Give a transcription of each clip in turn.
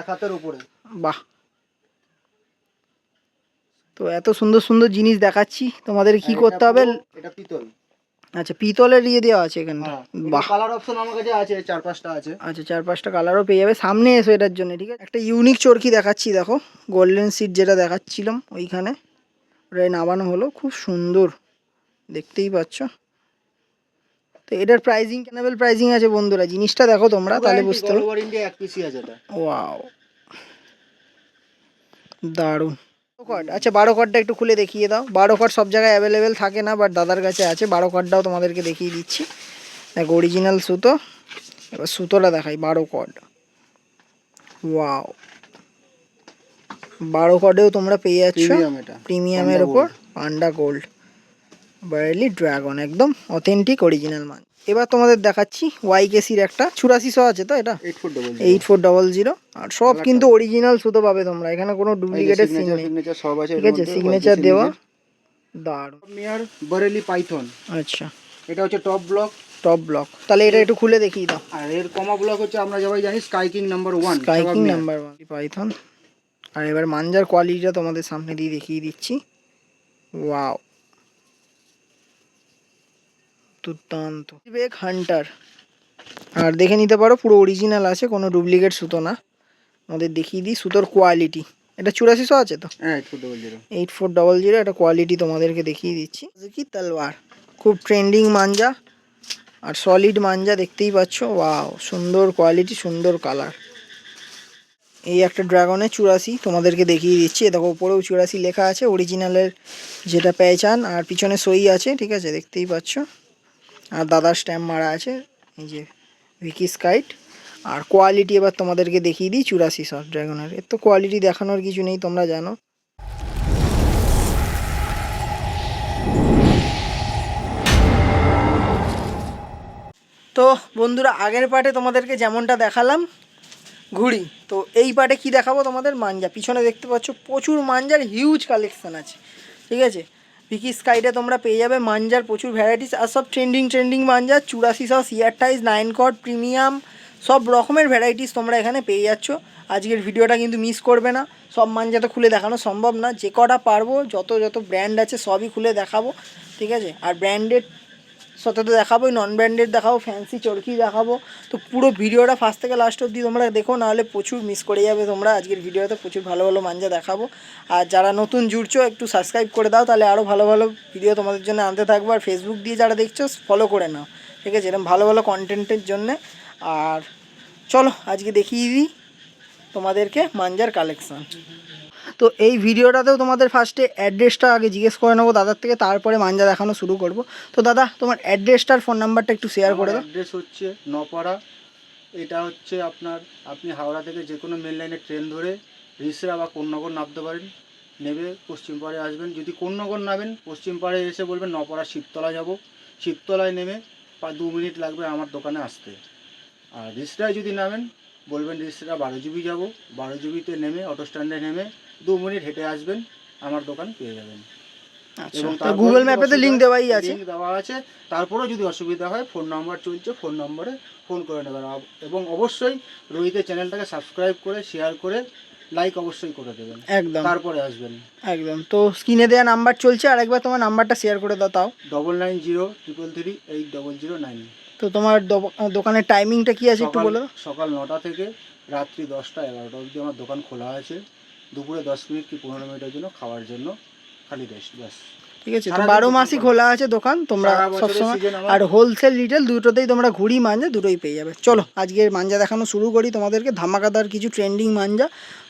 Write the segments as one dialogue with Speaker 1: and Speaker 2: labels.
Speaker 1: এক হাতের উপরে।
Speaker 2: বাহ, তো এত সুন্দর সুন্দর জিনিস দেখাচ্ছি তোমাদের, কি করতে হবে?
Speaker 1: এটা পিতল।
Speaker 2: আচ্ছা, পিতলের দেওয়া আছে এখানটা। বাহ,
Speaker 1: কালার অপশন আমার কাছে আছে 4-5টা আছে।
Speaker 2: আচ্ছা, 4-5টা কালারও পেয়ে যাবে। সামনে এসো এটার জন্য, ঠিক আছে? একটা ইউনিক চরকি দেখাচ্ছি, দেখো গোল্ডেন সিট যেটা দেখাচ্ছিলাম ওইখানে, ওটাই নামানো হলো, খুব সুন্দর দেখতেই পাচ্ছ। তো এটার প্রাইজিং কেনাবেল প্রাইজিং আছে বন্ধুরা, জিনিসটা দেখো তোমরা তাহলে বুঝতে পারো।
Speaker 1: এক পিসই আছে এটা।
Speaker 2: ওয়াও, দারুণ। আচ্ছা, 12 কর্ডটা একটু খুলে দেখিয়ে দাও। 12 কর্ড সব জায়গায় অ্যাভেলেবেল থাকে না, বাট দাদার কাছে আছে। 12 কর্ডটাও তোমাদেরকে দেখিয়ে দিচ্ছি। দেখ, অরিজিনাল সুতো। এবার সুতোটা দেখাই, 12 কর্ড। ওয়াও, 12 কর্ডেও তোমরা পেয়ে যাচ্ছ প্রিমিয়ামের ওপর পান্ডা গোল্ড বারেলি ড্রাগন, একদম অথেন্টিক অরিজিনাল মান। এবার তোমাদের দেখাচ্ছি ওয়াইকেসির একটা 8400 আছে তো, এটা 8400, আর সব কিন্তু অরিজিনাল সুতো পাবে তোমরা, এখানে কোনো ডুপ্লিকেটের সিন নেই, ঠিক আছে? সিগনেচার দেওয়া, দারুণ।
Speaker 1: মিয়ার বারেলি পাইথন।
Speaker 2: আচ্ছা,
Speaker 1: এটা হচ্ছে টপ ব্লক।
Speaker 2: টপ ব্লক, তাহলে এটা একটু খুলে দেখিয়ে দাও।
Speaker 1: আর এর কমা ব্লক হচ্ছে আমরা সবাই জানি sky king number 1,
Speaker 2: sky king number 1 python. আর এবার মাঞ্জার কোয়ালিটিটা তোমাদের সামনে দিয়ে দেখিয়ে দিচ্ছি। ওয়াও, দুর্দান্ত। বেক হান্টার, আর দেখে নিতে পারো পুরো অরিজিনাল আছে, কোনো ডুপ্লিকেট সুতো না। আমাদের দেখিয়ে দিই সুতোর কোয়ালিটি। এটা 8400 আছে তো?
Speaker 1: হ্যাঁ, 8400।
Speaker 2: 8400, এটা কোয়ালিটি তোমাদেরকে দেখিয়ে দিচ্ছি। কি তলোয়ার, খুব ট্রেন্ডিং মাঞ্জা আর সলিড মাঞ্জা, দেখতেই পাচ্ছ। ওয়াও, সুন্দর কোয়ালিটি, সুন্দর কালার। এই একটা ড্রাগনের 84 তোমাদেরকে দেখিয়ে দিচ্ছি। দেখো উপরেও 84 লেখা আছে, অরিজিনালের যেটা পেয়েছান, আর পিছনে সই আছে, ঠিক আছে? দেখতেই পাচ্ছ। আর দাদার স্ট্যাম্প মারা আছে, এই যে ভিকি স্কাইট। আর কোয়ালিটি এবার তোমাদেরকে দেখিয়ে দিই 8400 ড্রাগনের। এর তো কোয়ালিটি দেখানোর কিছু নেই, তোমরা জানো। তো বন্ধুরা, আগের পার্টে তোমাদেরকে যেমনটা দেখালাম ঘুড়ি, তো এই পার্টে কি দেখাবো তোমাদের? মাঞ্জা। পিছনে দেখতে পাচ্ছ প্রচুর মাঞ্জার হিউজ কালেকশান আছে, ঠিক আছে? ভিকি স্কাইটে তোমরা পেয়ে যাবে মাঞ্জার প্রচুর ভ্যারাইটিস, আর সব ট্রেন্ডিং মাঞ্জা। 8400, সিআরটাইজ, 9 কর্ড, প্রিমিয়াম, সব রকমের ভ্যারাইটিস তোমরা এখানে পেয়ে যাচ্ছ। আজকের ভিডিওটা কিন্তু মিস করবে না, সব মাঞ্জা তো খুলে দেখানো সম্ভব না, যে কটা পারবো যত ব্র্যান্ড আছে সবই খুলে দেখাবো, ঠিক আছে? আর ব্র্যান্ডেড সাথে তো দেখাবোই, নন ব্র্যান্ডেড দেখাবো, ফ্যান্সি চরকি দেখাবো। তো পুরো ভিডিওটা ফার্স্ট থেকে লাস্ট অবধি তোমরা দেখো, নাহলে প্রচুর মিস করে যাবে তোমরা। আজকের ভিডিওতে প্রচুর ভালো ভালো মাঞ্জা দেখাবো। আর যারা নতুন জুড়ছো একটু সাবস্ক্রাইব করে দাও, তাহলে আরও ভালো ভালো ভিডিও তোমাদের জন্য আনতে থাকবো। আর ফেসবুক দিয়ে যারা দেখছো ফলো করে নাও, ঠিক আছে? এরকম ভালো ভালো কন্টেন্টের জন্যে। আর চলো আজকে দেখিয়ে দিই তোমাদেরকে মাঞ্জার কালেকশান। তো এই ভিডিওটাতেও তোমাদের ফার্স্টে অ্যাড্রেসটা আগে জিজ্ঞেস করে নেবো দাদার থেকে, তারপরে মাঞ্জা দেখানো শুরু করব। তো দাদা, তোমার অ্যাড্রেসটার ফোন নাম্বারটা একটু শেয়ার করে দাও।
Speaker 1: অ্যাড্রেস হচ্ছে নপাড়া। এটা হচ্ছে আপনি হাওড়া থেকে যে কোনো মেন লাইনে ট্রেন ধরে রিসরা বা কোন্নগর নামতে পারেন, নেবে পশ্চিম পাড়ে আসবেন। যদি কোন্নগর নামেন, পশ্চিম পাড়ে এসে বলবেন নপাড়া শিবতলা যাব। শিবতলায় নেমে 2 মিনিট লাগবে আমার দোকানে আসতে। আর রিসরায় যদি নামেন, বলবেন রিসরা 12 জিবি যাব, 12 জিবিতে নেমে অটো স্ট্যান্ডে নেমে 2 মিনিট হেঁটে আসবেন, আমার দোকান পেয়ে যাবেন।
Speaker 2: এবং গুগল ম্যাপে তো লিঙ্ক দেওয়াই আছে,
Speaker 1: লিঙ্ক দেওয়া আছে। তারপরেও যদি অসুবিধা হয়, ফোন নাম্বার চলছে, ফোন নম্বরে ফোন করে নেবেন। এবং অবশ্যই রোহিতের চ্যানেলটাকে সাবস্ক্রাইব করে শেয়ার করে লাইক অবশ্যই করে দেবেন, একদম তারপরে আসবেন।
Speaker 2: একদম। তো স্ক্রিনে দেওয়া নাম্বার চলছে, আর একবার তোমার নাম্বারটা শেয়ার করে দাও তাও।
Speaker 1: 9903338009।
Speaker 2: তো তোমার দোকানের টাইমিংটা কি আছে একটু বলো।
Speaker 1: সকাল 9টা থেকে রাত্রি 10টা 11টা অবধি আমার দোকান খোলা আছে। দুপুরে 10 মিনিট কি 15 মিনিটের জন্য খাওয়ার জন্য খালি রেস্ট, ব্যাস, ঠিক আছে? তো 12 মাসই খোলা আছে দোকান তোমরা সবসময়। আর হোলসেল রিটেল দুটোতেই তোমরা ঘুড়ি মাঞ্জা দুটোই পেয়ে যাবে। চলো আজকের মাঞ্জা দেখানো শুরু করি তোমাদেরকে। ধামাকাদার কিছু ট্রেন্ডিং মাঞ্জা,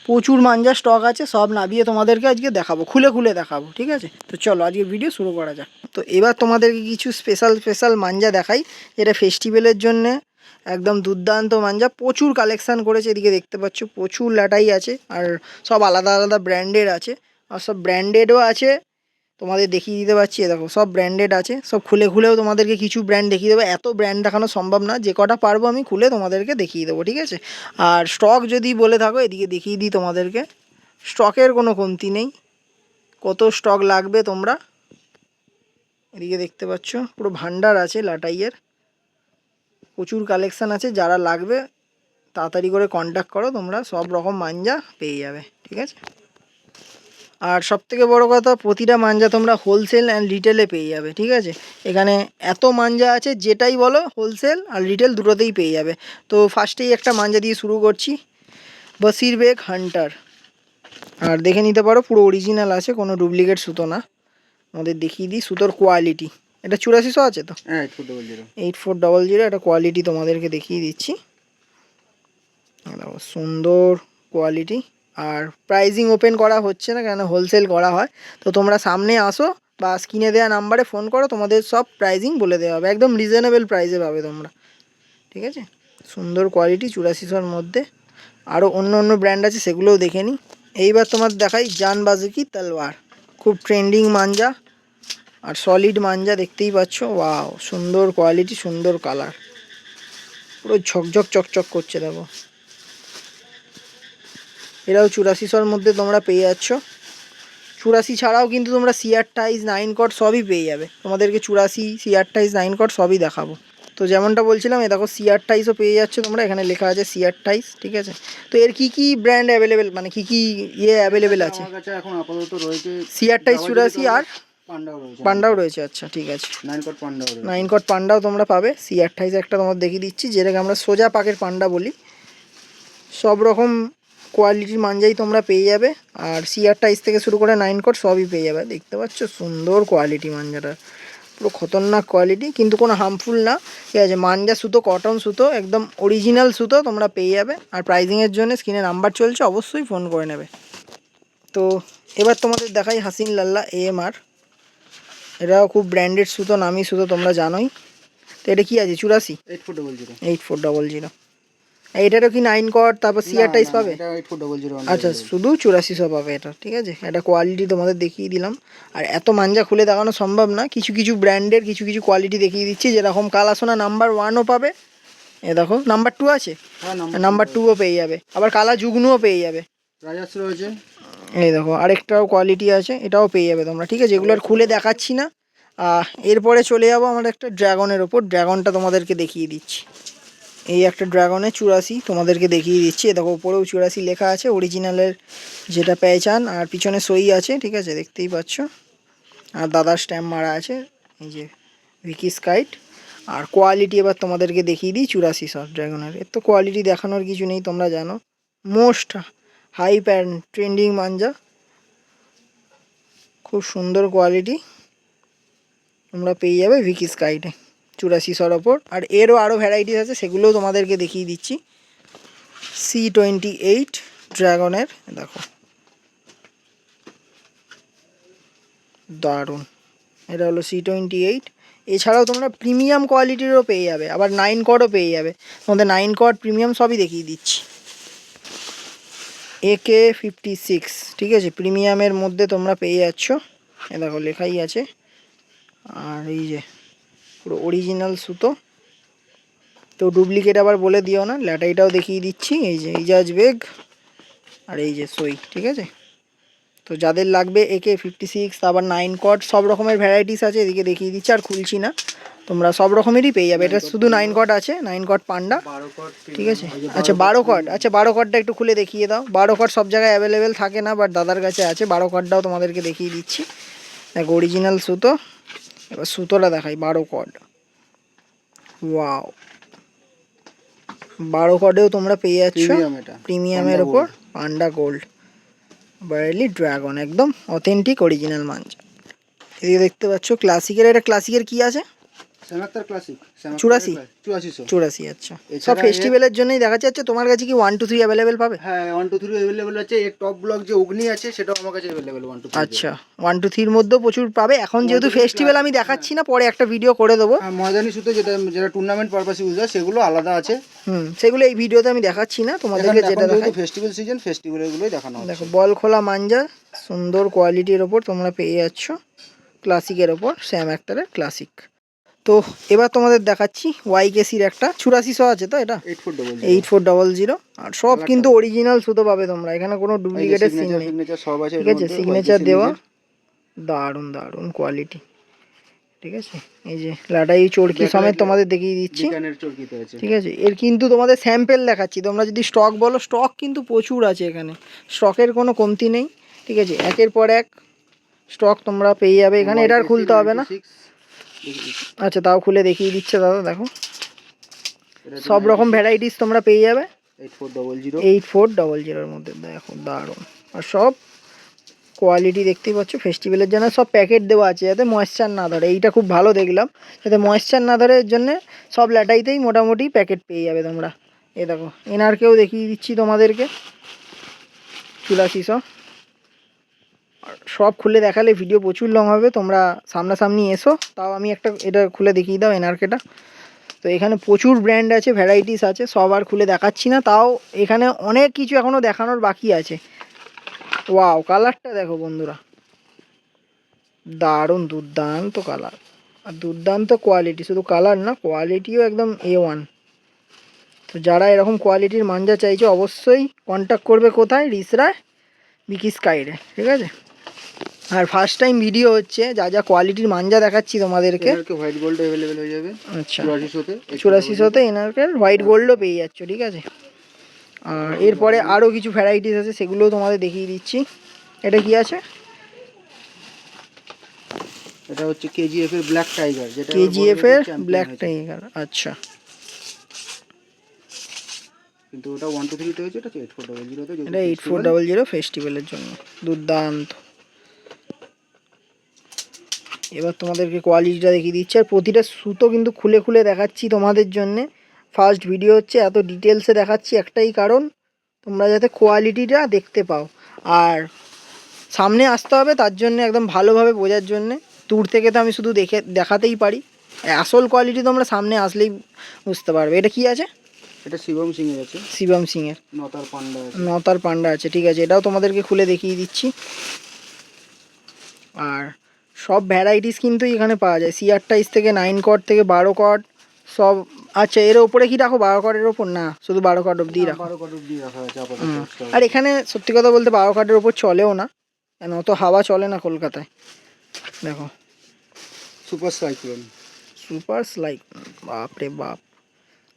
Speaker 1: প্রচুর মাঞ্জা স্টক আছে, সব নাবিয়ে তোমাদেরকে আজকে দেখাবো, খুলে খুলে দেখাবো, ঠিক আছে? তো চলো আজকের ভিডিও শুরু করা যাক। তো এবার তোমাদেরকে কিছু স্পেশাল মাঞ্জা দেখাই, যেটা ফেস্টিভ্যালের জন্যে একদম দুর্দান্ত মাঞ্জা। প্রচুর কালেকশান করেছে, এদিকে দেখতে পাচ্ছ প্রচুর লাটাই আছে, আর সব আলাদা আলাদা ব্র্যান্ডের আছে, আর সব ব্র্যান্ডেডও আছে। তোমাদের দেখিয়ে দিতে পারছি, দেখো সব ব্র্যান্ডেড আছে। সব খুলেও তোমাদেরকে কিছু ব্র্যান্ড দেখিয়ে দেবো, এত ব্র্যান্ড দেখানো সম্ভব না, যে কটা পারবো আমি খুলে তোমাদেরকে দেখিয়ে দেবো, ঠিক আছে? আর স্টক যদি বলে থাকো, এদিকে দেখিয়ে দিই তোমাদেরকে, স্টকের কোনো কমতি নেই, কত স্টক লাগবে তোমরা এদিকে দেখতে পাচ্ছ, পুরো ভান্ডার আছে লাটাইয়ের, প্রচুর কালেকশান আছে। যারা লাগবে
Speaker 2: তাড়াতাড়ি করে কন্ট্যাক্ট করো, তোমরা সব রকম মাঞ্জা পেয়ে যাবে, ঠিক আছে। আর সবথেকে বড় কথা, প্রতিটা মাঞ্জা তোমরা হোলসেল অ্যান্ড রিটেলে পেয়ে যাবে, ঠিক আছে। এখানে এত মাঞ্জা আছে, যেটাই বলো হোলসেল আর রিটেল দুটোতেই পেয়ে যাবে। তো ফার্স্টেই একটা মাঞ্জা দিয়ে শুরু করছি, বসিরবেগ হান্টার। আর দেখে নিতে পারো, পুরো অরিজিনাল আছে, কোনো ডুপ্লিকেট সুতো না। আমাদের দেখিয়ে দিই সুতোর কোয়ালিটি। এটা 8400 আছে তো? 8400 এটা কোয়ালিটি তোমাদেরকে দেখিয়ে দিচ্ছি। দেখো সুন্দর কোয়ালিটি। আর প্রাইজিং ওপেন করা হচ্ছে না, কেন হোলসেল করা হয়। তো তোমরা সামনে আসো বা স্ক্রিনে দেওয়া নাম্বারে ফোন করো, তোমাদের সব প্রাইজিং বলে দেওয়া হবে, একদম রিজনেবল প্রাইসে পাবে তোমরা, ঠিক আছে। সুন্দর কোয়ালিটি 8400-র মধ্যে। আরও অন্য অন্য ব্র্যান্ড আছে, সেগুলোও দেখে নিই। এইবার তোমার দেখাই জানবাজি তলোয়ার, খুব ট্রেন্ডিং মাঞ্জা আর সলিড মাঞ্জা, দেখতেই পাচ্ছ। ওয়াও, সুন্দর কোয়ালিটি, সুন্দর কালার, পুরো ঝকঝক চকচক করছে দেখো। এরাও 8400-র মধ্যে তোমরা পেয়ে যাচ্ছ। 84 ছাড়াও কিন্তু তোমরা সিআর টাইজ 9 কট সবই পেয়ে যাবে। তোমাদেরকে 84 সিআর টাইজ 9 কট সবই দেখাবো। তো যেমনটা বলছিলাম, এ দেখো সিআর টাইজও পেয়ে যাচ্ছে তোমরা, এখানে লেখা আছে সিআর টাইজ, ঠিক আছে। তো এর কি কি ব্র্যান্ড অ্যাভেলেবেল, মানে কি কি অ্যাভেলেবেল আছে?
Speaker 1: আমার কাছে এখন আপাতত রয়েছে
Speaker 2: সিআর টাইজ 84 আর পান্ডাও
Speaker 1: রয়েছে।
Speaker 2: রয়েছে, আচ্ছা ঠিক আছে।
Speaker 1: 9 কট
Speaker 2: 9 কট পান্ডাও তোমরা পাবে। সিআর টাইজ একটা তোমাদের দেখিয়ে দিচ্ছি, যেটাকে আমরা সোজা পাকের পান্ডা বলি। সব রকম কোয়ালিটির মাঞ্জাই তোমরা পেয়ে যাবে। আর সিআর টাইজ থেকে শুরু করে 9 কট সবই পেয়ে যাবে। দেখতে পাচ্ছ সুন্দর কোয়ালিটি মাঞ্জাটা, পুরো খতরনাক কোয়ালিটি, কিন্তু কোনো হার্মফুল না, ঠিক আছে। মাঞ্জা সুতো কটন সুতো, একদম অরিজিনাল সুতো তোমরা পেয়ে যাবে। আর প্রাইজিংয়ের জন্য স্ক্রিনে নাম্বার চলছে, অবশ্যই ফোন করে নেবে। তো এবার তোমাদের দেখাই হাসিন লাল্লা AMR। এটাও খুব ব্র্যান্ডেড সুতো, নামি সুতো, তোমরা জানোই। তো এটা কি আছে? 84 8400। এটারও কি 9 কট তারপর সিআর টাইজ পাবে? আচ্ছা, শুধু 8400 পাবে এটা, ঠিক আছে। এটা কোয়ালিটি তোমাদের দেখিয়ে দিলাম। আর এত মাঞ্জা খুলে দেখানো সম্ভব না, কিছু কিছু ব্র্যান্ডের কিছু কিছু কোয়ালিটি দেখিয়ে দিচ্ছি। যেরকম কালাসোনা নাম্বার 1ও পাবে, এ দেখো নাম্বার 2 আছে, নাম্বার 2ও পেয়ে যাবে। আবার কালা যুগ্নুও পেয়ে যাবে,
Speaker 1: রয়েছে।
Speaker 2: এই দেখো আরেকটাও কোয়ালিটি আছে, এটাও পেয়ে যাবে তোমরা, ঠিক আছে। এগুলো আর খুলে দেখাচ্ছি না। এরপরে চলে যাবো আমার একটা ড্রাগনের ওপর। ড্রাগনটা তোমাদেরকে দেখিয়ে দিচ্ছি। এই একটা ড্রাগনের 84 তোমাদেরকে দেখিয়ে দিচ্ছি। দেখো উপরেও 84 লেখা আছে, অরিজিনালের যেটা পেয়েছান, আর পিছনে সই আছে, ঠিক আছে, দেখতেই পাচ্ছ। আর দাদার স্ট্যাম্প মারা আছে, এই যে ভিকি স্কাইট। আর কোয়ালিটি এবার তোমাদেরকে দেখিয়ে দিই 8400 ড্রাগনের। এর তো কোয়ালিটি দেখানোর কিছু নেই, তোমরা জানো। মোস্ট হাইপ অ্যান্ড ট্রেন্ডিং মাঞ্জা, খুব সুন্দর কোয়ালিটি তোমরা পেয়ে যাবে ভিকি স্কাইটে 8400-র ওপর। আর এরও আরও ভ্যারাইটিস আছে, সেগুলোও তোমাদেরকে দেখিয়ে দিচ্ছি। C28 ড্রাগনের, দেখো দারুণ, এটা হলো C28। এছাড়াও তোমরা প্রিমিয়াম কোয়ালিটিরও পেয়ে যাবে, আবার 9 কটও পেয়ে যাবে। তোমাদের 9 কট প্রিমিয়াম সবই দেখিয়ে দিচ্ছি। AK56, ঠিক আছে, প্রিমিয়ামের মধ্যে তোমরা পেয়ে যাচ্ছ। এ দেখো লেখাই আছে। আর এই যে পুরো অরিজিনাল সুতো, তো ডুপ্লিকেট আবার বলে দিও না। ল্যাটাইটাও দেখিয়ে দিচ্ছি, এই যে ইজাজ বেগ, আর এই যে সই, ঠিক আছে। তো যাদের লাগবে AK56, আবার 9 কট, সব রকমের ভ্যারাইটিস আছে, এদিকে দেখিয়ে দিচ্ছি, আর খুলছি না, তোমরা সব রকমেরই পেয়ে যাবে। এটা শুধু 9 কট আছে, 9 কট পান্ডা, ঠিক আছে। আচ্ছা 12 কট, আচ্ছা 12 কটটা একটু খুলে দেখিয়ে দাও। 12 কট সব জায়গায় অ্যাভেলেবেল থাকে না, বাট দাদার কাছে আছে। 12 কটটাও তোমাদেরকে দেখিয়ে দিচ্ছি। দেখো অরিজিনাল সুতো। এবার সুতোটা দেখাই, 12 কট। ওয়াও, 12 কটেও তোমরা পেয়ে যাচ্ছ প্রিমিয়ামের ওপর, পান্ডা গোল্ড বারেলি ড্রাগন, একদম অথেন্টিক অরিজিনাল মাঞ্জা। এদিকে দেখতে পাচ্ছ ক্লাসিকের, এটা ক্লাসিকের কি আছে? 84। আচ্ছা, সব ফেস্টিভ্যালের জন্যই দেখা যাচ্ছে। তোমার কাছে কি 1 2 3 অ্যাভেলেবেল পাবে?
Speaker 1: হ্যাঁ 1 2 3 অ্যাভেলেবেল আছে। এর টপ ব্লক যে অগ্নি আছে, সেটাও আমার কাছে অ্যাভেলেবেল 1 2 3।
Speaker 2: আচ্ছা 1 2 3 এর মধ্যেও প্রচুর পাবে। এখন যেহেতু ফেস্টিভ্যাল আমি দেখাচ্ছি না, পরে একটা ভিডিও করে দেবো।
Speaker 1: ময়দানি সুতো যেটা যেটা টুর্নামেন্ট পারপাসে ইউজ হয়, সেগুলো আলাদা আছে।
Speaker 2: সেগুলো এই ভিডিওতে আমি দেখাচ্ছি না তোমাদেরকে, যেটা দেখাই
Speaker 1: ফেস্টিভ্যাল সিজন, ফেস্টিভ্যালগুলোই দেখানো হচ্ছে।
Speaker 2: দেখো বল খোলা মাঞ্জা, সুন্দর কোয়ালিটির ওপর তোমরা পেয়ে যাচ্ছ, ক্লাসিকের ওপর, স্যাম অ্যাক্টরের ক্লাসিক। তো এবার তোমাদের দেখাচ্ছি YKCর একটা 8400 আছে তো, এটা 8400। আর সব কিন্তু অরিজিনাল সুতো পাবে তোমরা, এখানে কোনো ডুপ্লিকেটের সিন নেই, ঠিক আছে। সিগনেচার দেওয়া, দারুণ দারুণ কোয়ালিটি, ঠিক আছে, এই যে লাটাই চরকি সমেত তোমাদের দেখিয়ে দিচ্ছি, ঠিক আছে। এর কিন্তু তোমাদের স্যাম্পেল দেখাচ্ছি, তোমরা যদি স্টক বলো, স্টক কিন্তু প্রচুর আছে এখানে, স্টকের কোনো কমতি নেই, ঠিক আছে। একের পর এক স্টক তোমরা পেয়ে যাবে এখানে, এটা আর খুলতে হবে না। আচ্ছা তাও খুলে দেখিয়ে দিচ্ছে দাদা, দেখো সব রকম ভ্যারাইটিস তোমরা পেয়ে যাবে 8400 মধ্যে, দেখো দারুণ। আর সব কোয়ালিটি দেখতেই পাচ্ছ, ফেস্টিভ্যালের জন্য সব প্যাকেট দেওয়া আছে যাতে ময়েশ্চার না ধরে, এইটা খুব ভালো দেখলাম, যাতে ময়েশ্চার না ধরে এর জন্যে সব ল্যাটাইতেই মোটামুটি প্যাকেট পেয়ে যাবে তোমরা। এ দেখো এনারকেও দেখিয়ে দিচ্ছি তোমাদেরকে, 8400। সব খুলে দেখালে ভিডিও প্রচুর লং হবে, তোমরা সামনাসামনি এসো, তাও আমি একটা এটা খুলে দেখিয়ে দাও এনআরকেটা। তো এখানে প্রচুর ব্র্যান্ড আছে, ভ্যারাইটিস আছে, সব আর খুলে দেখাচ্ছি না, তাও এখানে অনেক কিছু এখনও দেখানোর বাকি আছে। ওয়াও, কালারটা দেখো বন্ধুরা, দারুণ দুর্দান্ত কালার আর দুর্দান্ত কোয়ালিটি, শুধু কালার না কোয়ালিটিও একদম A1। তো যারা এরকম কোয়ালিটির মাঞ্জা চাইছে অবশ্যই কন্ট্যাক্ট করবে, কোথায়, রিসরায় বিকি স্কাইরে, ঠিক আছে। আর ফার্স্ট টাইম ভিডিও হচ্ছে, যা যা কোয়ালিটির মাঞ্জা দেখাচ্ছি তোমাদেরকে,
Speaker 1: হোয়াইট গোল্ড অ্যাভেলেবেল হয়ে যাবে।
Speaker 2: আচ্ছা 8400-তে এনারকের হোয়াইট গোল্ডও পেয়ে যাচ্ছ, ঠিক আছে। আর এরপরে আরও কিছু ভ্যারাইটিস আছে, সেগুলোও তোমাদের দেখিয়ে দিচ্ছি। এটা কি আছে?
Speaker 1: এটা হচ্ছে কেজিএফ এর ব্ল্যাক টাইগার, যেটা
Speaker 2: কেজিএফ এর ব্ল্যাক টাইগার, আচ্ছা।
Speaker 1: কিন্তু ওটা 123 তে হয়েছে, এটা 8400 তে,
Speaker 2: এটা 8400 ফেস্টিভ্যালের জন্য, দুর্দান্ত। এবার তোমাদেরকে কোয়ালিটিটা দেখিয়ে দিচ্ছি, আর প্রতিটা সুতো কিন্তু খুলে খুলে দেখাচ্ছি তোমাদের জন্যে। ফার্স্ট ভিডিও হচ্ছে, এত ডিটেলসে দেখাচ্ছি একটাই কারণ, তোমরা যাতে কোয়ালিটিটা দেখতে পাও। আর সামনে আসতে হবে, তার জন্য একদম ভালোভাবে বোঝার জন্যে। দূর থেকে তো আমি শুধু দেখাতেই পারি, আসল কোয়ালিটি তোমরা সামনে আসলেই বুঝতে পারবে। এটা কি আছে?
Speaker 1: এটা শিবম সিং এর আছে,
Speaker 2: শিবম সিং এর
Speaker 1: নতার পান্ডা আছে,
Speaker 2: নতার পান্ডা আছে, ঠিক আছে। এটাও তোমাদেরকে খুলে দেখিয়ে দিচ্ছি। আর সব ভ্যারাইটিস কিন্তু এখানে পাওয়া যায়, C28 থেকে 9 কট থেকে 12 কট সব। আচ্ছা এর ওপরে কি রাখো, 12 কটের ওপর না, শুধু 12 কট অব্দি রাখো।
Speaker 1: 12 কট অব্দি রাখা আছে আপাতত।
Speaker 2: আর এখানে সত্যি কথা বলতে 12 কটের ওপর চলেও না, কেন অত হাওয়া চলে না কলকাতায়। দেখো
Speaker 1: সুপার সাইক্লোন,
Speaker 2: সুপার স্লাইক, বাপরে বাপ,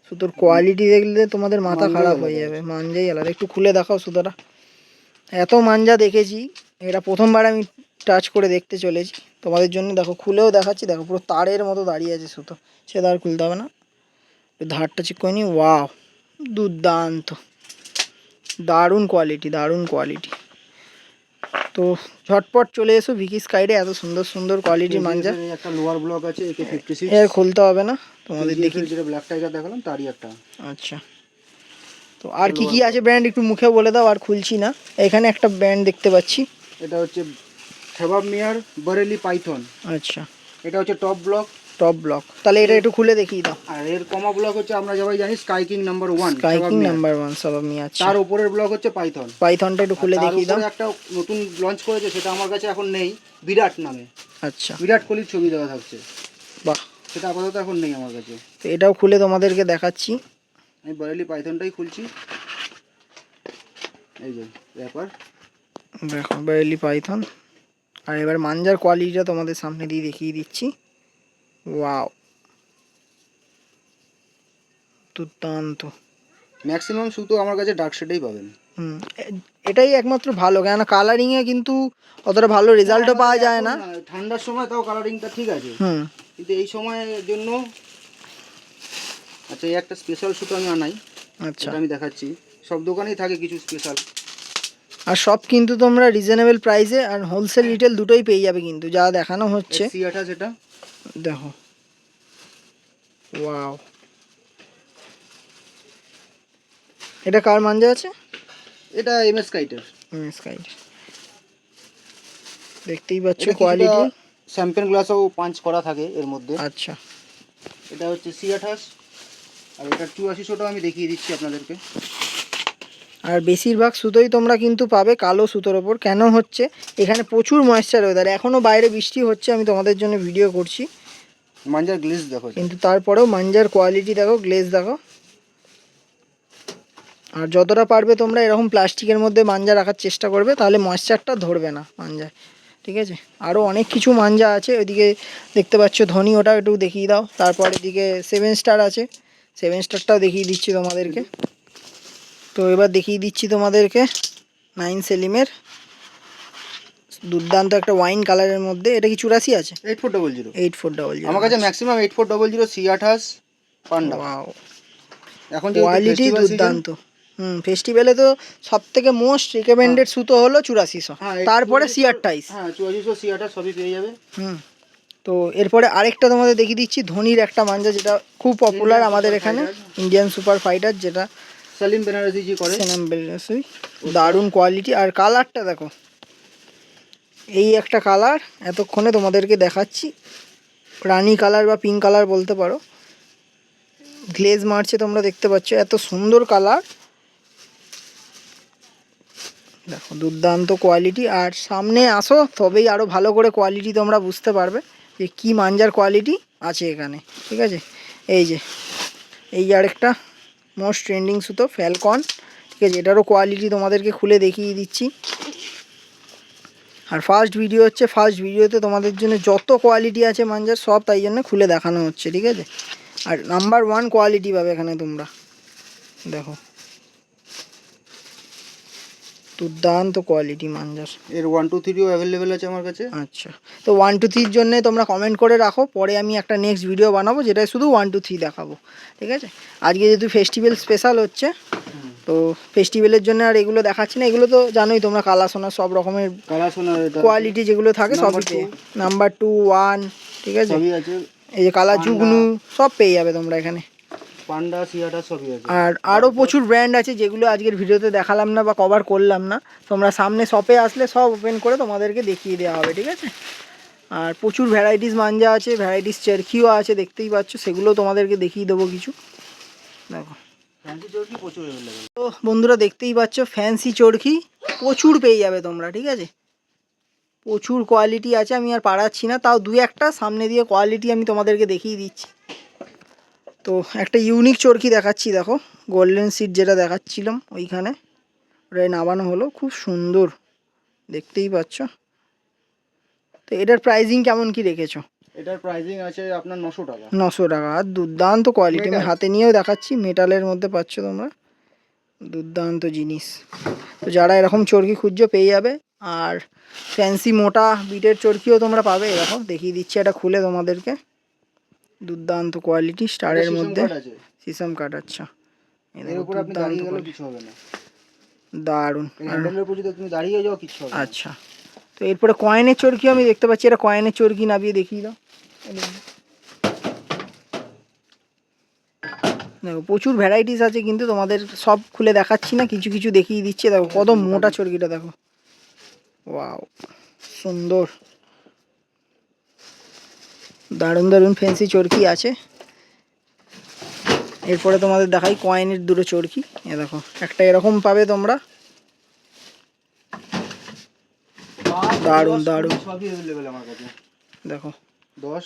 Speaker 2: সুতোর কোয়ালিটি দেখলে তোমাদের মাথা খারাপ হয়ে যাবে, মাঞ্জাই আলাদা। একটু খুলে দেখাও সুতোটা, এত মাঞ্জা দেখেছি, এটা প্রথমবার আমি টাচ করে দেখতে চলেছি তোমাদের জন্য। দেখো খুলেও দেখাচ্ছি, দেখো পুরো তারের মতো দাঁড়িয়ে আছে সুতো, সেটা আর খুলতে হবে না। ধারটা চেক করে নি, ওয়াও দুর্দান্ত, দারুণ কোয়ালিটি, দারুণ কোয়ালিটি। তো ঝটপট চলে এসো ভিকি স্কাইডে, এত সুন্দর সুন্দর কোয়ালিটির মাঞ্জা।
Speaker 1: একটা লোয়ার ব্লক আছে AK56,
Speaker 2: এর খুলতে হবে না, তোমাদের দেখি,
Speaker 1: যেটা ব্ল্যাক টাইগার দেখালাম তারই একটা।
Speaker 2: আচ্ছা তো আর কি কি আছে ব্র্যান্ড একটু মুখে বলে দাও, আর খুলছি না। এখানে একটা ব্র্যান্ড দেখতে পাচ্ছি,
Speaker 1: এটা হচ্ছে খেবাব মিয়ার বরেলি পাইথন।
Speaker 2: আচ্ছা
Speaker 1: এটা হচ্ছে টপ ব্লক,
Speaker 2: টপ ব্লক, তাহলে এটা একটু খুলে দেখিয়ে দাও।
Speaker 1: আর এর কমা ব্লক হচ্ছে আমরা সবাই জানি sky king number 1,
Speaker 2: sky king number 1 সব আমি। আচ্ছা
Speaker 1: তার উপরের ব্লক হচ্ছে পাইথন,
Speaker 2: পাইথনটা একটু খুলে দেখিয়ে দাও।
Speaker 1: একটা নতুন লঞ্চ করেছে, সেটা আমার কাছে এখন নেই, বিরাট নামে।
Speaker 2: আচ্ছা
Speaker 1: বিরাট কোহলির ছবি দেওয়া থাকছে,
Speaker 2: বাহ,
Speaker 1: সেটা আপাতত এখন নেই আমার কাছে।
Speaker 2: তো এটাও খুলে তোমাদেরকে দেখাচ্ছি।
Speaker 1: আমি বরেলি পাইথনটাই খুলছি, এই যে ব্যাপার,
Speaker 2: দেখো বেলি পাইথন। আর এবার মাঞ্জার কোয়ালিটিটা তোমাদের সামনে দিয়ে দেখিয়ে দিচ্ছি, ওয়াও দুর্দান্ত।
Speaker 1: ম্যাক্সিমাম সুতো আমার কাছে ডার্ক শেডেই পাবেন।
Speaker 2: এটাই একমাত্র ভালো, কেননা কালারিংয়ে কিন্তু অতটা ভালো রেজাল্টও পাওয়া যায় না।
Speaker 1: ঠান্ডার সময় তাও কালারিংটা ঠিক আছে, কিন্তু এই সময়ের জন্য। আচ্ছা এই একটা স্পেশাল সুতো আমি আনাই, আচ্ছা আমি দেখাচ্ছি, সব দোকানেই থাকে কিছু স্পেশাল।
Speaker 2: আর সব কিন্তু তোমরা রিজনেবল প্রাইসে আর হোলসেল রিটেল দুটোই পেয়ে যাবে কিন্তু, যা দেখানো হচ্ছে।
Speaker 1: C28 এটা
Speaker 2: দেখো, ওয়াও, এটা কার মাঞ্জা আছে?
Speaker 1: এটা MS কাইটের,
Speaker 2: দেখতেই পাচ্ছ কোয়ালিটি,
Speaker 1: শ্যাম্পেন গ্লাসও পাঞ্চ করা থাকে এর মধ্যে।
Speaker 2: আচ্ছা
Speaker 1: এটা হচ্ছে C28, আর এটা 8400টাও আমি দেখিয়ে দিচ্ছি আপনাদেরকে।
Speaker 2: আর বেশিরভাগ সুতোই তোমরা কিন্তু পাবে কালো সুতোর ওপর, কেন হচ্ছে এখানে প্রচুর ময়েশ্চার ওয়েদার, এখনও বাইরে বৃষ্টি হচ্ছে, আমি তোমাদের জন্য ভিডিও করছি।
Speaker 1: মাঞ্জার গ্লেজ দেখো,
Speaker 2: কিন্তু তারপরেও মাঞ্জার কোয়ালিটি দেখো, গ্লেজ দেখো। আর যতটা পারবে তোমরা এরকম প্লাস্টিকের মধ্যে মাঞ্জা রাখার চেষ্টা করবে, তাহলে ময়েশ্চারটা ধরবে না মাঞ্জায়, ঠিক আছে। আরও অনেক কিছু মাঞ্জা আছে, ওইদিকে দেখতে পাচ্ছ ধনী, ওটা একটু দেখিয়ে দাও। তারপর এদিকে 7 স্টার আছে, 7 স্টারটাও দেখিয়ে দিচ্ছি তোমাদেরকে। তো এবার দেখিয়ে দিচ্ছি তোমাদেরকে 9 সেলিমের দুর্দান্ত একটা ওয়াইন কালারের মধ্যে। এটা কি 84 আছে?
Speaker 1: 8400
Speaker 2: 8400
Speaker 1: আমার কাছে ম্যাক্সিমাম 8400 C28 পান্ডা।
Speaker 2: ওয়াও,
Speaker 1: এখন যে
Speaker 2: কোয়ালিটি দুর্দান্ত। ফেস্টিভ্যালে তো সব থেকে মোস্ট রিকমেন্ডেড সুতো হলো 8400, তারপরে C28।
Speaker 1: হ্যাঁ 8400 C28 সবই পেয়ে যাবে।
Speaker 2: তো এরপরে আরেকটা তোমাদের দেখিয়ে দিচ্ছি ধোনির একটা মাঞ্জা, যেটা খুব পপুলার আমাদের এখানে, ইন্ডিয়ান সুপার ফাইটার, যেটা
Speaker 1: সালিম বেনারসি জি করে।
Speaker 2: সালিম বেনারসি, দারুণ কোয়ালিটি। আর কালারটা দেখো, এই একটা কালার এতক্ষণে তোমাদেরকে দেখাচ্ছি, রানি কালার বা পিঙ্ক কালার বলতে পারো, গ্লেজ মারছে তোমরা দেখতে পাচ্ছ, এত সুন্দর কালার দেখো, দুর্দান্ত কোয়ালিটি। আর সামনে আসো তবেই আরও ভালো করে কোয়ালিটি তোমরা বুঝতে পারবে যে কী মাঞ্জার কোয়ালিটি আছে এখানে, ঠিক আছে। এই আরেকটা মোস্ট ট্রেন্ডিং সুতো ফ্যালকন, ঠিক আছে, এটারও কোয়ালিটি তোমাদেরকে খুলে দেখিয়ে দিচ্ছি। আর ফার্স্ট ভিডিও হচ্ছে, ফার্স্ট ভিডিওতে তোমাদের জন্য যত কোয়ালিটি আছে মাঞ্জার সব তাই জন্য খুলে দেখানো হচ্ছে, ঠিক আছে। আর নাম্বার 1 কোয়ালিটি পাবে এখানে তোমরা, দেখো দুর্দান্ত কোয়ালিটি মাঞ্জার।
Speaker 1: এর 1 2 3ও অ্যাভেলেবেল আছে আমার কাছে।
Speaker 2: আচ্ছা, তো 1 2 3 জন্য তোমরা কমেন্ট করে রাখো, পরে আমি একটা নেক্সট ভিডিও বানাবো যেটা শুধু 1 2 3 দেখাবো, ঠিক আছে। আজকে যেহেতু ফেস্টিভ্যাল স্পেশাল হচ্ছে, তো ফেস্টিভ্যালের জন্য আর এগুলো দেখাচ্ছি না, এগুলো তো জানোই তোমরা, কালা সোনা সব রকমের কোয়ালিটি যেগুলো থাকে সবই পেয়ে, নাম্বার 2 1, ঠিক আছে, এই যে কালা জুগনু সব পেয়ে যাবে তোমরা এখানে,
Speaker 1: পান্ডা C28 সবই আছে।
Speaker 2: আর আরও প্রচুর ব্র্যান্ড আছে যেগুলো আজকের ভিডিওতে দেখালাম না বা কভার করলাম না, তোমরা সামনে শপে আসলে সব ওপেন করে তোমাদেরকে দেখিয়ে দেওয়া হবে, ঠিক আছে। আর প্রচুর ভ্যারাইটিস মাঞ্জা আছে, ভ্যারাইটিস চেরকিও আছে, দেখতেই পাচ্ছ, সেগুলো তোমাদেরকে দেখিয়ে দেবো কিছু, দেখো। তো বন্ধুরা দেখতেই পাচ্ছ ফ্যান্সি চরকি প্রচুর পেয়ে যাবে তোমরা, ঠিক আছে, প্রচুর কোয়ালিটি আছে, আমি আর পারাচ্ছি না, তাও 2-1টা সামনে দিয়ে কোয়ালিটি আমি তোমাদেরকে দেখিয়ে দিচ্ছি। তো একটা ইউনিক চরকি দেখাচ্ছি, দেখো গোল্ডেন সিড যেটা দেখাচ্ছিলাম ওইখানে, ওটাই নামানো হলো, খুব সুন্দর দেখতেই পাচ্ছ। তো এটার প্রাইজিং কেমন কি রেখেছো?
Speaker 1: এটার প্রাইজিং আছে আপনার 900 টাকা।
Speaker 2: 900 টাকা, আর দুর্দান্ত কোয়ালিটি, আমি হাতে নিয়েও দেখাচ্ছি, মেটালের মধ্যে পাচ্ছ তোমরা, দুর্দান্ত জিনিস। তো যারা এরকম চরকি খুঁজছো পেয়ে যাবে। আর ফ্যান্সি মোটা বিটের চরকিও তোমরা পাবে, এরকম দেখিয়ে দিচ্ছি এটা খুলে তোমাদেরকে, দুর্দান্ত কোয়ালিটি, স্টারের মধ্যে সিসাম কাট। আচ্ছা,
Speaker 1: এর উপর আপনি দাঁড়িয়ে গেলে কিছু হবে না,
Speaker 2: দারুণ।
Speaker 1: হ্যান্ডেলের উপর যদি তুমি দাঁড়িয়ে যাও কিছু হবে না।
Speaker 2: আচ্ছা, তো এরপরে কয়েনের চরকি আমি দেখতে পাচ্ছি, এটা কয়েনের চরকি নামিয়ে দেখিয়ে দাও। দেখো প্রচুর ভ্যারাইটিস আছে, কিন্তু তোমাদের সব খুলে দেখাচ্ছি না, কিছু কিছু দেখিয়ে দিচ্ছি। দেখো কত মোটা চরকিটা, দেখো ওয়াও, সুন্দর, দারুণ দারুণ ফ্যান্সি চরকি আছে। এরপরে তোমাদের দেখাই কয়েনের দুটো চরকি, এ দেখো একটা এরকম পাবে তোমরা, দারুণ দারুণ, দেখো
Speaker 1: 10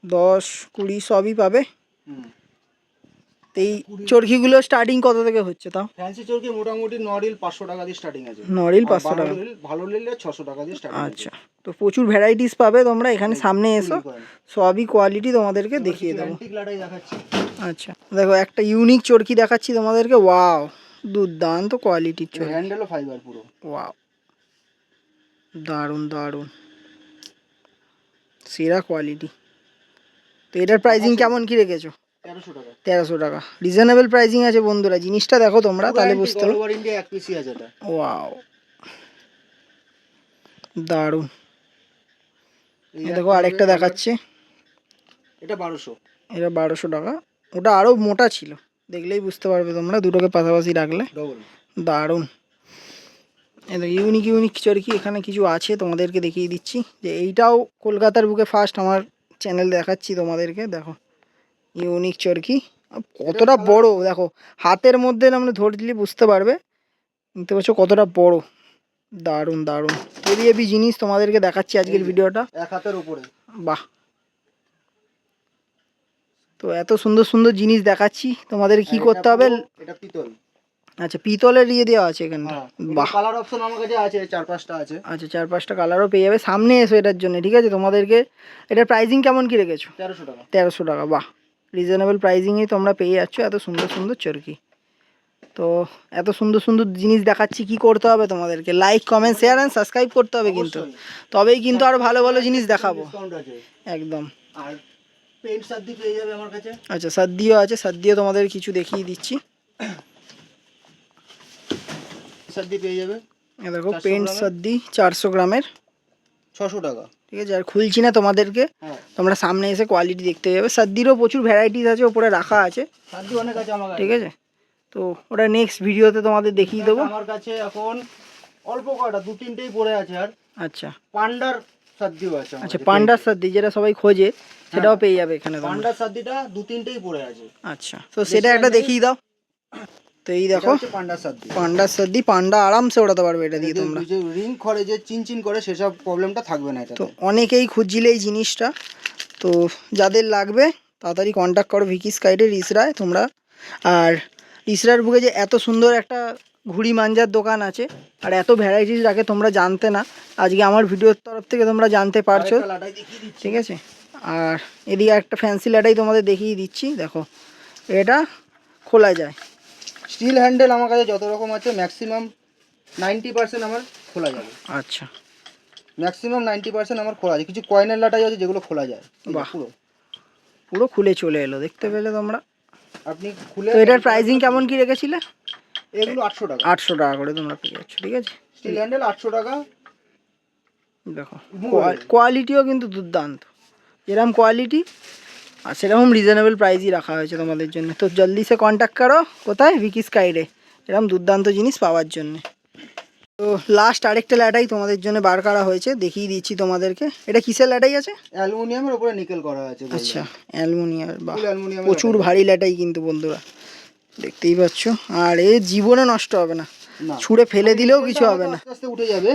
Speaker 2: 10 20 সবই পাবে। এই চরকিগুলো স্টার্টিং কত থেকে হচ্ছে? তাও
Speaker 1: ফ্যান্সি চরকি মোটামুটি নরিল 500 টাকা দিয়ে স্টার্টিং আছে,
Speaker 2: নরিল 500 টাকা,
Speaker 1: ভালো নিলে 600 টাকা দিয়ে স্টার্টিং আছে।
Speaker 2: আচ্ছা, তো প্রচুর ভ্যারাইটিস পাবে তোমরা এখানে, সামনে এসো সবই কোয়ালিটি তোমাদেরকে দেখিয়ে দেবো। আচ্ছা, দেখো একটা ইউনিক চরকি দেখাচ্ছি তোমাদেরকে, ওয়াও দুর্দান্ত কোয়ালিটির চরকি,
Speaker 1: হ্যান্ডেলও ফাইবার পুরো,
Speaker 2: ওয়াও দারুণ দারুণ, সেরা কোয়ালিটি। তো এটার প্রাইসিং কেমন কি রেখেছো?
Speaker 1: 1300 টাকা।
Speaker 2: 1300 টাকা, রিজনেবল প্রাইসিং আছে বন্ধুরা, জিনিসটা দেখো তোমরা তাহলে বুঝতে পারবে।
Speaker 1: ওভার ইন্ডিয়া এক পিসই আছে এটা,
Speaker 2: ওয়াও দারুণ। এই দেখো আরেকটা দেখাচ্ছে,
Speaker 1: এটা 1200,
Speaker 2: এটা 1200 টাকা, ওটা আরও মোটা ছিল, দেখলেই বুঝতে পারবে তোমরা দুটোকে পাশাপাশি রাখলে, দারুণ। এই ইউনিক ইউনিক চরকি এখানে কিছু আছে, তোমাদেরকে দেখিয়ে দিচ্ছি, যে এইটাও কলকাতার বুকে ফার্স্ট আমার চ্যানেল দেখাচ্ছি তোমাদেরকে, দেখো ইউনিক চরকি কতটা বড়, দেখো হাতের মধ্যে আমরা ধরে দিলে বুঝতে পারবে, দেখতে পাচ্ছ কতটা বড়, দারুণ দারুণ হেভি হেভি জিনিস তোমাদেরকে দেখাচ্ছি আজকের ভিডিওটা,
Speaker 1: এক হাতের উপরে,
Speaker 2: বাহ। তো এত সুন্দর সুন্দর জিনিস দেখাচ্ছি, তোমাদের কি করতে হবে,
Speaker 1: এটা পিতল,
Speaker 2: আচ্ছা পিতলের ইয়ে দেওয়া আছে এখানে। বাহ,
Speaker 1: কালার অপশন আমার কাছে আছে 4-5টা আছে।
Speaker 2: আচ্ছা 4-5টা কালারও পেয়ে যাবে। সামনে এসো এটার জন্য, ঠিক আছে? তোমাদেরকে এটার প্রাইসিং কেমন কি রেখেছো?
Speaker 1: 1300 টাকা।
Speaker 2: 1300 টাকা, বাহ রিজনেবল প্রাইসিংয়েই তোমরা পেয়ে যাচ্ছ এত সুন্দর সুন্দর চরকি। তো এত সুন্দর সুন্দর জিনিস দেখাচ্ছি, কি করতে হবে তোমাদেরকে? Like comment share and subscribe করতে হবে কিন্তু, তবেই কিন্তু আরও ভালো ভালো জিনিস দেখাবো একদম।
Speaker 1: আর পেন্ট সাদ্দি পেয়ে যাবে আমার কাছে।
Speaker 2: আচ্ছা সাদ্দিও আছে, সাদ্দিও তোমাদের কিছু দেখিয়ে দিচ্ছি।
Speaker 1: সাদ্দি পেয়ে যাবে,
Speaker 2: এ দেখো পেন্ট সাদ্দি 400 গ্রামের
Speaker 1: 600 টাকা,
Speaker 2: ঠিক আছে? আর খুলছি না তোমাদেরকে, তোমরা সামনে এসে কোয়ালিটি দেখতে যাবে। সাদ্দিরও প্রচুর ভ্যারাইটিস আছে, ওপরে রাখা আছে
Speaker 1: সাদ্দি অনেক আছে আমার কাছে,
Speaker 2: ঠিক আছে? তো ওটা নেক্সট ভিডিওতে তোমাদের দেখিয়ে দেবো।
Speaker 1: আমার কাছে এখন অল্প কটা 2-3টেই পড়ে আছে। আর
Speaker 2: আচ্ছা
Speaker 1: পান্ডার সাদ্দিও আছে।
Speaker 2: আচ্ছা পান্ডার সাদ্দি যেটা সবাই খোঁজে সেটাও পেয়ে যাবে এখানে।
Speaker 1: পান্ডার সাদ্দিটা 2-3টেই পড়ে আছে।
Speaker 2: আচ্ছা তো সেটা একটা দেখিয়ে দাও। তো এই দেখো
Speaker 1: পান্ডার সাদ্দি,
Speaker 2: পান্ডার সাদ্দি, পান্ডা আরামসে ওড়াতে পারবে এটা দিয়ে তোমরা।
Speaker 1: যে রিং করে যে চিনচিন করে সেসব প্রবলেমটা থাকবে না এটা।
Speaker 2: তো অনেকেই খুঁজছিলে এই জিনিসটা, তো যাদের লাগবে তাড়াতাড়ি কন্ট্যাক্ট করো ভিকি স্কাইডের ইসরায় তোমরা। আর ইসরার বুকে যে এত সুন্দর একটা ঘুড়ি মাঞ্জার দোকান আছে আর এত ভ্যারাইটিস রাখে তোমরা জানতে না, আজকে আমার ভিডিওর তরফ থেকে তোমরা জানতে পারছো, ঠিক আছে? আর এদিকে একটা ফ্যান্সি লাটাই তোমাদের দেখিয়ে দিচ্ছি, দেখো এটা খোলা যায়।
Speaker 1: স্টিল হ্যান্ডেল আমার কাছে যত রকম আছে ম্যাক্সিমাম 90% আমার খোলা যাবে।
Speaker 2: আচ্ছা
Speaker 1: ম্যাক্সিমাম 90% আমার খোলা আছে। কিছু কয়েনের লাটাই আছে যেগুলো খোলা যায়।
Speaker 2: বাহ, পুরো খুলে চলে এলো, দেখতে পেলে তোমরা?
Speaker 1: আপনি খুলে।
Speaker 2: তো এটার প্রাইসিং কেমন কি রেখেছিলে?
Speaker 1: এগুলো 800 টাকা,
Speaker 2: 800 টাকা করে তোমরা পেয়ে যাচ্ছ, ঠিক আছে?
Speaker 1: স্টিল হ্যান্ডেল 800 টাকা।
Speaker 2: দেখো কোয়ালিটিও কিন্তু দুর্দান্ত, যেরকম কোয়ালিটি আর সেরকম রিজনেবল প্রাইসই রাখা হয়েছে তোমাদের জন্য। তো জলদি সে কন্ট্যাক্ট করো, কোথায়? ভিকি স্কাইডে, এরকম দুর্দান্ত জিনিস পাওয়ার জন্য। তো লাস্ট আরেকটা ল্যাটাই তোমাদের জন্য বার করা হয়েছে, দেখিয়ে দিচ্ছি তোমাদেরকে। এটা কিসের ল্যাটাই আছে?
Speaker 1: অ্যালুমিনিয়ামের উপরে নিকেল করা আছে।
Speaker 2: আচ্ছা অ্যালুমিনিয়াম, বা প্রচুর ভারী ল্যাটাই কিন্তু বন্ধুরা, দেখতেই পাচ্ছ। আর এ জীবনে নষ্ট হবে না, ছুঁড়ে ফেলে দিলেও কিছু হবে না,
Speaker 1: উঠে যাবে।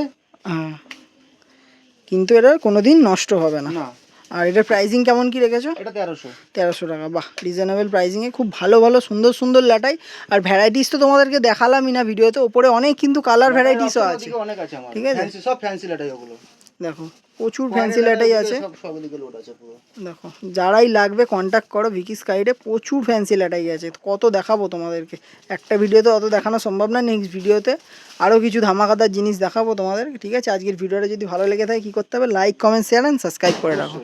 Speaker 2: হ্যাঁ কিন্তু এটা কোনোদিন নষ্ট হবে না। আর এটার প্রাইসিং কেমন কি রেখেছো?
Speaker 1: এটা 1300
Speaker 2: টাকা, বাহ রিজনেবল প্রাইসিংয়ে খুব ভালো ভালো সুন্দর সুন্দর ল্যাটাই। আর ভ্যারাইটিস তো তোমাদেরকে দেখালামই না ভিডিওতে, ওপরে অনেক কিন্তু কালার ভ্যারাইটিসও আছে, ঠিক আছে?
Speaker 1: সব ফ্যান্সি ল্যাটাই ওগুলো,
Speaker 2: দেখো প্রচুর ফ্যান্সি ল্যাটাই আছে। দেখো যারাই লাগবে কন্ট্যাক্ট করো ভিকি স্কাইডে, প্রচুর ফ্যান্সি ল্যাটাই আছে। কত দেখাবো তোমাদেরকে, একটা ভিডিওতে অত দেখানো সম্ভব না। নেক্সট ভিডিওতে আরও কিছু ধামাকাদার জিনিস দেখাবো তোমাদের, ঠিক আছে? আজকের ভিডিওটা যদি ভালো লেগে থাকে কী করতে হবে? Like comment share and subscribe করে রাখো।